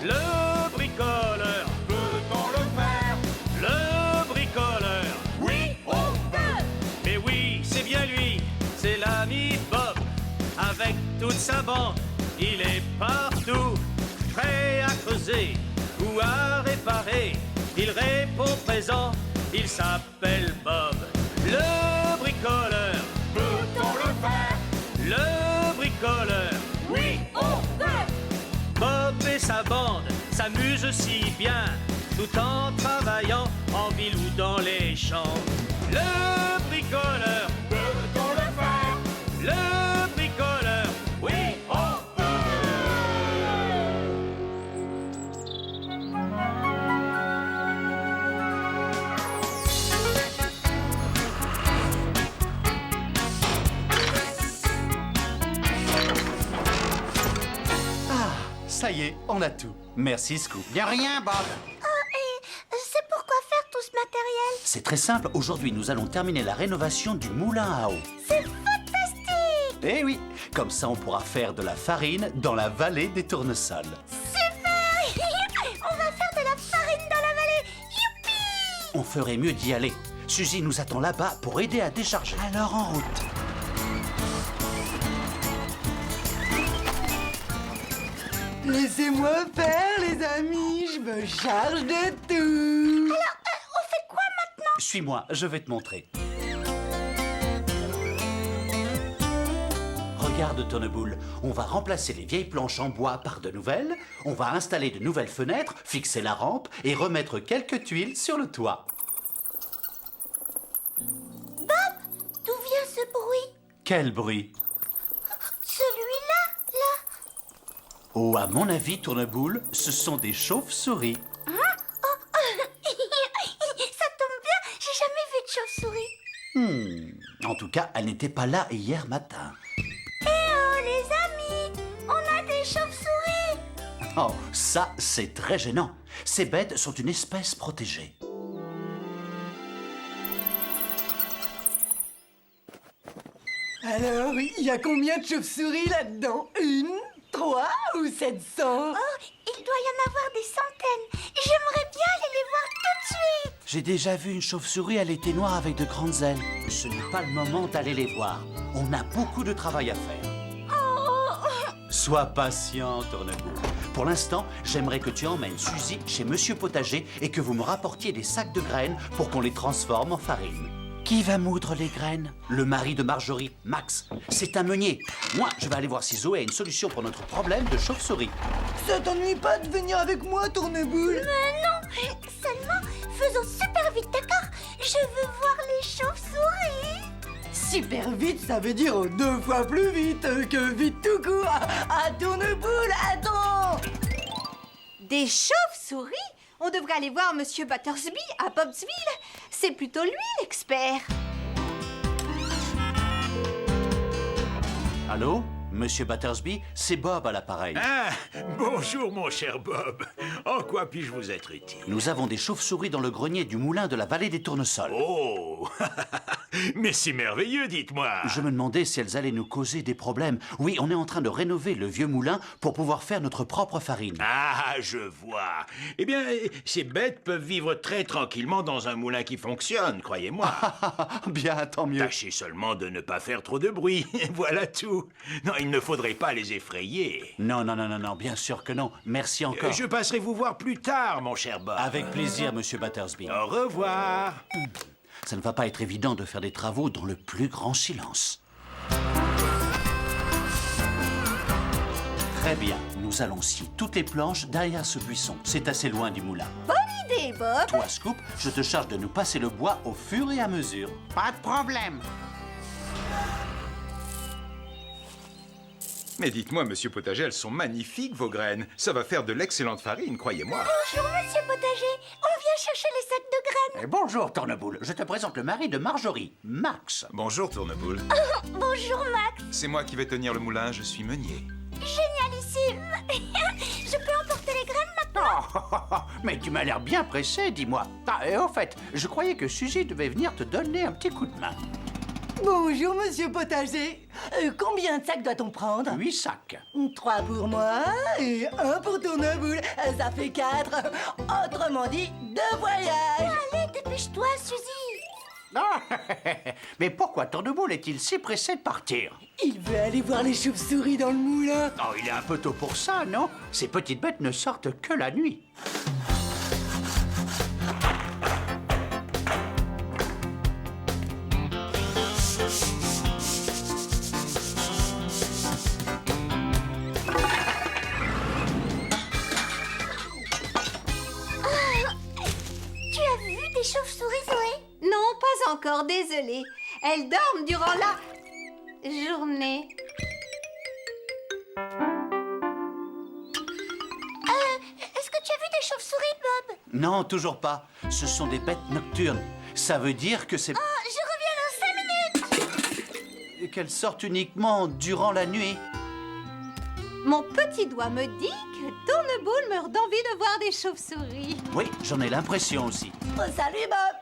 Le bricoleur, Peut-on le faire? le bricoleur. Oui, on peut! Mais oui, c'est bien lui, c'est l'ami Bob. Avec toute sa bande, il est partout, prêt à creuser ou à réparer. Il répond présent, il s'appelle Bob. Le bricoleur, Peut-on le faire? le bricoleur. Oui, on peut! Bob et sa bande s'amusent si bien, tout en travaillant en ville ou dans les champs. Le bricoleur, Peut-on le faire? le bricoleur. Oui, on peut! Ça y est, on a tout. Merci, Scoop. De rien, Bob. C'est pourquoi faire tout ce matériel? C'est très simple. Aujourd'hui, nous allons terminer la rénovation du moulin à eau. C'est fantastique! Eh oui, comme ça, on pourra faire de la farine dans la vallée des tournesols. Super! On va faire de la farine dans la vallée! Youpi! On ferait mieux d'y aller. Suzy nous attend là-bas pour aider à décharger. Alors, en route. Laissez-moi faire, les amis, je me charge de tout. On fait quoi maintenant? Suis-moi, je vais te montrer. Regarde, Tourneboule, on va remplacer les vieilles planches en bois par de nouvelles, on va installer de nouvelles fenêtres, fixer la rampe et remettre quelques tuiles sur le toit. D'où vient ce bruit? Quel bruit! Celui-là, là. Oh, à mon avis, Tourneboule, ce sont des chauves-souris. Ça tombe bien, j'ai jamais vu de chauve-souris. En tout cas, elle n'était pas là hier matin. Oh, les amis, on a des chauves-souris. Oh, ça, c'est très gênant. Ces bêtes sont une espèce protégée. Alors, il y a combien de chauves-souris là-dedans? 1, 3 ou 700? Oh, il doit y en avoir des centaines. J'aimerais bien aller les voir tout de suite. J'ai déjà vu une chauve-souris, elle était noire avec de grandes ailes. Ce n'est pas le moment d'aller les voir. On a beaucoup de travail à faire. Sois patient, Tourneboule. Pour l'instant, j'aimerais que tu emmènes Suzy chez Monsieur Potager et que vous me rapportiez des sacs de graines pour qu'on les transforme en farine. Qui va moudre les graines? Le mari de Marjorie, Max. C'est un meunier. Moi, je vais aller voir si Zoé a une solution pour notre problème de chauve-souris. Ça t'ennuie pas de venir avec moi, Tourneboule? Non, seulement faisons super vite, d'accord? Je veux voir les chauves-souris. Super vite, ça veut dire 2 fois plus vite que vite tout court. Ah, Tourneboule, attends! Des chauves-souris? On devrait aller voir Monsieur Battersby à Bobsville. C'est plutôt lui l'expert. Allô? Monsieur Battersby, c'est Bob à l'appareil. Ah, bonjour mon cher Bob. En quoi puis-je vous être utile? Nous avons des chauves-souris dans le grenier du moulin de la vallée des tournesols. Oh, mais c'est merveilleux, dites-moi. Je me demandais si elles allaient nous causer des problèmes. Oui, on est en train de rénover le vieux moulin pour pouvoir faire notre propre farine. Ah, je vois. Eh bien, ces bêtes peuvent vivre très tranquillement dans un moulin qui fonctionne, croyez-moi. Bien, tant mieux. Tâchez seulement de ne pas faire trop de bruit. Voilà tout. Non, il ne faudrait pas les effrayer. Non, bien sûr que non. Merci encore. Je passerai vous voir plus tard, mon cher Bob. Avec plaisir, Monsieur Battersby. Au revoir. Ça ne va pas être évident de faire des travaux dans le plus grand silence. Très bien, nous allons scier toutes les planches derrière ce buisson. C'est assez loin du moulin. Bonne idée, Bob. Toi, Scoop, je te charge de nous passer le bois au fur et à mesure. Pas de problème. Mais dites-moi, monsieur Potager, elles sont magnifiques, vos graines. Ça va faire de l'excellente farine, croyez-moi. Bonjour, monsieur Potager. On vient chercher les sacs de graines. Et bonjour, Tourneboule. Je te présente le mari de Marjorie, Max. Bonjour, Tourneboule. Bonjour, Max. C'est moi qui vais tenir le moulin, je suis meunier. Génialissime. Je peux emporter les graines maintenant? Mais tu m'as l'air bien pressé, dis-moi. Ah, et au fait, je croyais que Suzy devait venir te donner un petit coup de main. Bonjour, monsieur Potager. Combien de sacs doit-on prendre? 8 sacs. 3 pour moi et 1 pour Tourneboule. Ça fait 4. Autrement dit, 2 voyages. Allez, dépêche-toi, Suzy. Ah, mais pourquoi Tourneboule est-il si pressé de partir? Il veut aller voir les chauves-souris dans le moulin. Oh, il est un peu tôt pour ça, non? Ces petites bêtes ne sortent que la nuit. Tu as vu des chauves-souris, Zoé? Non, pas encore, désolée. Elles dorment durant la journée. Est-ce que tu as vu des chauves-souris, Bob? Non, toujours pas. Ce sont des bêtes nocturnes. Ça veut dire que c'est... Je reviens dans 5 minutes. qu'elles sortent uniquement durant la nuit. Mon petit doigt me dit que Tourneboule meurt d'envie de voir des chauves-souris. Oui, j'en ai l'impression aussi. Oh, salut, Bob.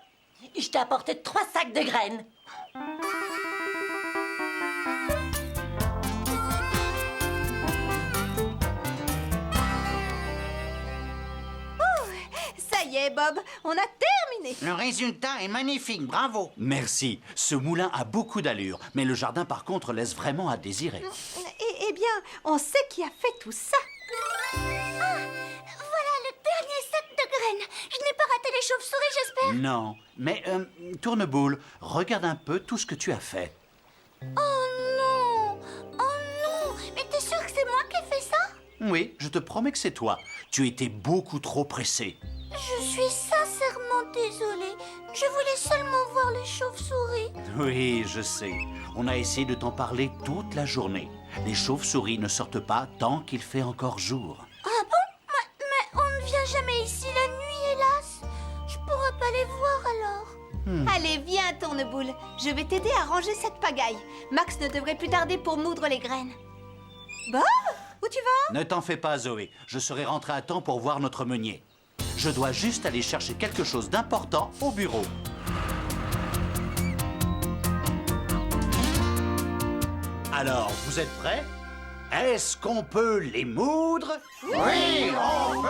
Je t'ai apporté 3 sacs de graines. Ça y est, Bob, on a terminé. Le résultat est magnifique, bravo. Merci. Ce moulin a beaucoup d'allure, mais le jardin, par contre, laisse vraiment à désirer. Eh bien, on sait qui a fait tout ça. Voilà le dernier sac de graines. Je n'ai pas raté les chauves-souris, j'espère. Non, mais Tourneboule, regarde un peu tout ce que tu as fait. Oh non. Mais t'es sûr que c'est moi qui ai fait ça? Oui, je te promets que c'est toi. Tu étais beaucoup trop pressé. Je suis sincèrement désolée. Je voulais seulement voir les chauves-souris. Oui, je sais. On a essayé de t'en parler toute la journée. Les chauves-souris ne sortent pas tant qu'il fait encore jour. Ah bon? Mais on ne vient jamais ici la nuit, hélas. Je pourrais pas les voir alors. Allez, viens, Tourneboule. Je vais t'aider à ranger cette pagaille. Max ne devrait plus tarder pour moudre les graines. Bob, où tu vas? Ne t'en fais pas, Zoé. Je serai rentré à temps pour voir notre meunier. Je dois juste aller chercher quelque chose d'important au bureau. Alors, vous êtes prêts? Est-ce qu'on peut les moudre? Oui, on peut!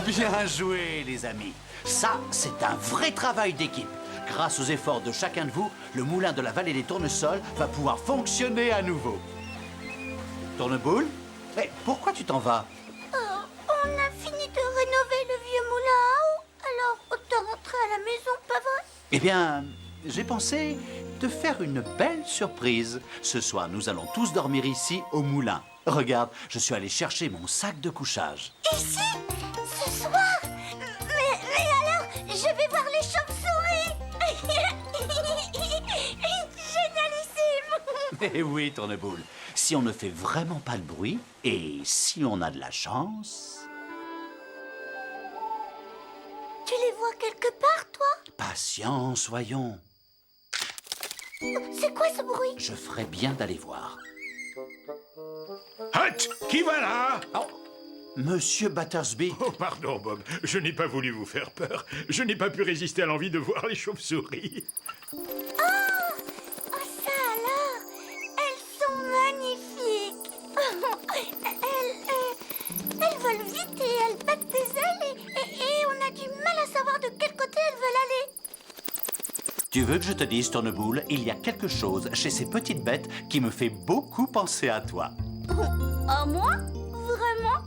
Bien joué, les amis. Ça, c'est un vrai travail d'équipe. Grâce aux efforts de chacun de vous, le moulin de la vallée des tournesols va pouvoir fonctionner à nouveau. Tourneboule? Mais pourquoi tu t'en vas? On a fini de rénover le vieux moulin à eau. Alors autant rentrer à la maison, pas vrai? Eh bien, j'ai pensé te faire une belle surprise. Ce soir, nous allons tous dormir ici au moulin. Regarde, je suis allé chercher mon sac de couchage. Ici? Ce soir? Mais alors, je vais voir les chauves-souris. Génialissime. Eh oui, Tourneboule, si on ne fait vraiment pas le bruit, et si on a de la chance... Tu les vois quelque part, toi? Patience, voyons. C'est quoi ce bruit? Je ferais bien d'aller voir. Hâte! Qui va là? Oh, Monsieur Battersby. Oh, pardon, Bob. Je n'ai pas voulu vous faire peur. Je n'ai pas pu résister à l'envie de voir les chauves-souris. Oh, ça alors? Elles sont magnifiques. Elles volent vite et elles battent des ailes et on a du mal à savoir de quel côté elles veulent aller. Tu veux que je te dise, Tourneboule, il y a quelque chose chez ces petites bêtes qui me fait beaucoup penser à toi. À moi? Vraiment?